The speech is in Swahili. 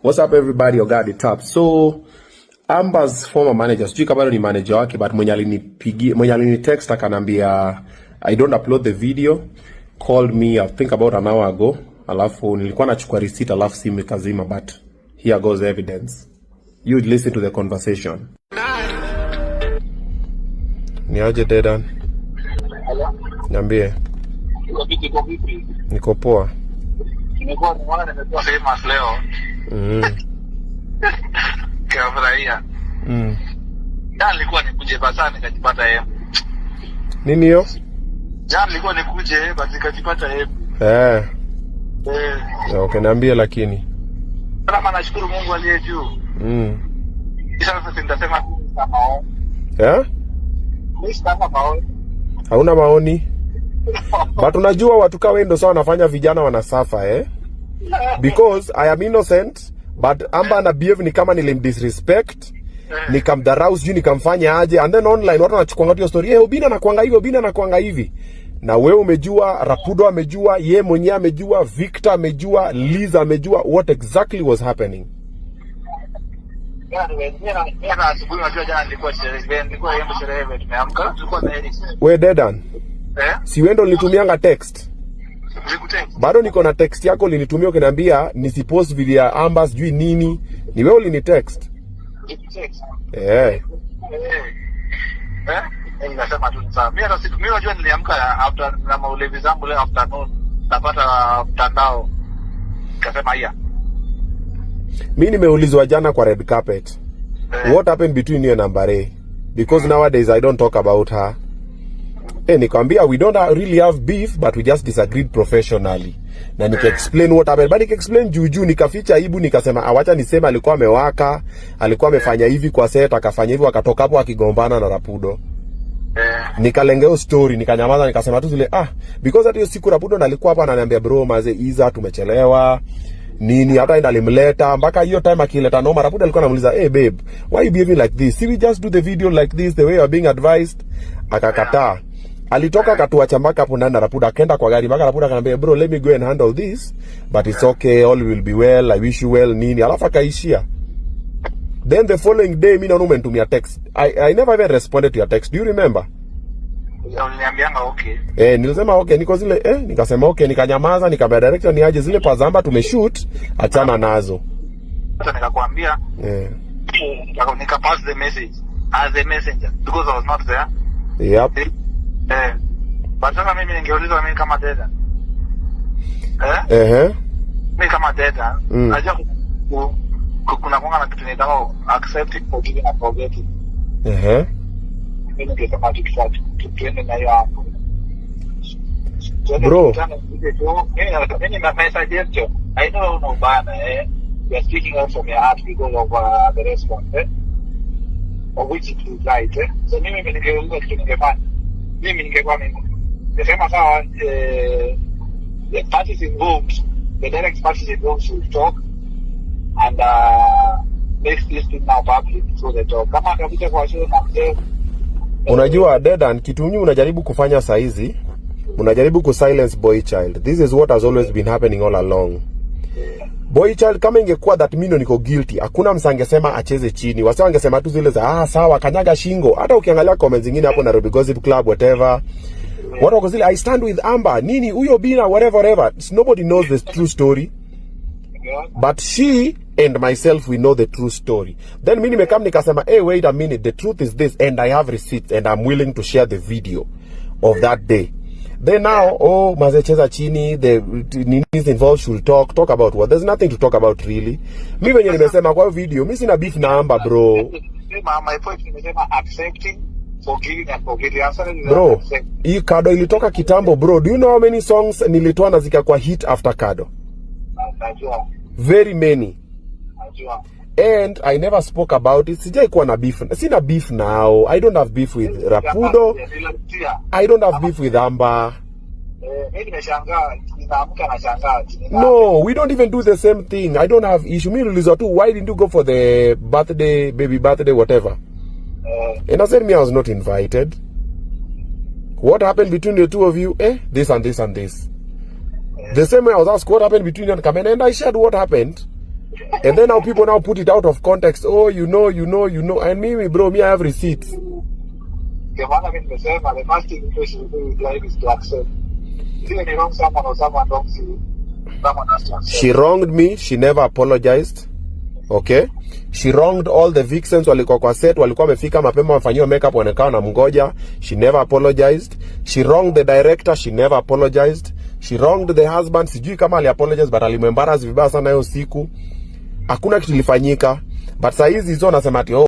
What's up everybody, Ogadi Tap. So Amber's former manager, sijui kama ni manager wake, but mwenye alini text akanambia I don't upload the video, called me I think about an hour ago, alafu nilikuwa nachukua receipt alafu simu ikazima, but here goes evidence. You listen to the conversation. Ni aje Dedan? Hello? Niambie. Niko poa. Nimekuwa famous leo. Kafurahia. Jana nilikuwa nikuje basani nikajipata yeye. Nini hiyo? Jana nilikuwa nikuje basi nikajipata yeye. Okay, niambie lakini. Kama nashukuru Mungu aliye juu. Sasa nitasema kama maoni. Mimi sitaka maoni. Hauna maoni? But unajua watu kama wewe ndio sawa wanafanya vijana wanasafa because I am innocent but Amber na behave ni kama nilimdisrespect, nikamdharau, sijui nikamfanya aje, and then online watu wanachukua hiyo story, Obina anakuanga hivi, Obina anakuanga hivi. Na wewe umejua, Rapudo amejua, ye mwenyewe amejua, Victor amejua, Liz amejua what exactly was happening. We Dedan, si wewe ndo nilitumianga text? Bado niko na text yako ulinitumia ukiniambia nisipost video ya Amber sijui nini. Ni wewe ulinitext? Ninasema tu sawa. Mimi najua niliamka after na maulevi zangu leo afternoon, napata mtandao. Nikasema haya. Mimi nimeulizwa jana kwa red carpet. What happened between you and Ambare? Because nowadays I don't talk about her. Nikamwambia we don't really have beef but we just disagreed professionally. Na nika-explain what happened. But nika-explain juju, nikaficha aibu, nikasema awacha niseme alikuwa amewaka, alikuwa amefanya hivi kwa set, akafanya hivi, akatoka hapo akigombana na Rapudo. Nikalengea story, nikanyamaza, nikasema tu zile because hata hiyo siku Rapudo alikuwa hapa ananiambia bro maze Iza tumechelewa nini, hata enda alimleta mpaka hiyo time akileta noma Rapudo alikuwa anamuuliza babe why you behaving like this, see we just do the video like this the way you are being advised. Akakataa. Alitoka akatuacha mpaka hapo ndani, Rapudo akaenda kwa gari mpaka Rapudo akanambia bro let me go and handle this but it's okay, all will be well, I wish you well nini, alafu akaishia. Then the following day mimi naona umenitumia text. I never even responded to your text. Do you remember? Uliniambianga okay. Nilisema okay, niko zile nikasema okay, nikanyamaza, nikamwambia director ni aje zile pa Zamba tumeshoot, achana nazo. Sasa nikakwambia nika pass the message as a messenger because I was not there. Yep. But sasa mimi ningeulizwa mimi kama Dedan. Mimi kama Dedan, najua kuna kwanga na kitu nitaka accept, forgive and forget. Mimi ningesema tuende na hiyo hapo. Bro, mimi na message yetu. I know no bana you are speaking out from your heart because of the response of which it is right so mimi ningeuliza kitu ningefanya. Mimi ningekuwa mimi nasema sawa, the parties involved, the direct parties involved should talk and makes this thing now public so they talk. Kama atakuja kwa show na mzee, unajua Dedan, kitu nyinyi unajaribu kufanya saizi, unajaribu ku silence Boy Child. This is what has always been happening all along. Boy Child kama ingekuwa that mimi niko guilty, hakuna msangesema acheze chini. Wase wangesema tu zile za sawa kanyaga shingo. Hata ukiangalia comments zingine hapo Nairobi Gossip Club whatever, watu wako zile I stand with Amber nini huyo Bina whatever. Nobody knows the true story. But she and myself we know the true story. Then mimi nimekam nikasema wait a minute, the truth is this and I have receipts and I'm willing to share the video of that day. Then now mazecheza chini, the ninis involved should talk about what? There's nothing to talk about really. Mimi wenye nimesema kwa video mimi sina beef na Amber bro. My point nimesema accepting, forgiving and forgetting. Bro, hii Kado ilitoka kitambo bro. Do you know how many songs nilitoa na zikakuwa hit after Kado? Najua. Very many. Najua. And I never spoke about it. Sijai kuwa na beef. Sina beef now. I don't have beef with Rapudo. I don't have beef with Amber. No, we don't even do the same thing. I don't have issue. Mimi nilizo tu, why didn't you go for the birthday, baby birthday, whatever? And I said me I was not invited. What happened between the two of you? This and this and this. The same way I was asked what happened between you and Kamene, and I shared what happened. And then now people now put it out of context. Oh, you know. And me, bro, me, I have receipts. The first thing you should do in life is to accept. Even you wrong someone or someone wrongs you, someone has to accept. She wronged me. She never apologized. Okay? She wronged all the vixens walikuwa kwa set, walikuwa wamefika mapema wafanyiwa makeup wanakaa na mgoja. She never apologized. She wronged the director. She never apologized. She wronged the husband. Sijui kama ali apologize, but alimembarrass vibaya sana hiyo siku. Hakuna kitu kilifanyika. But saa hizi hizo nasema ati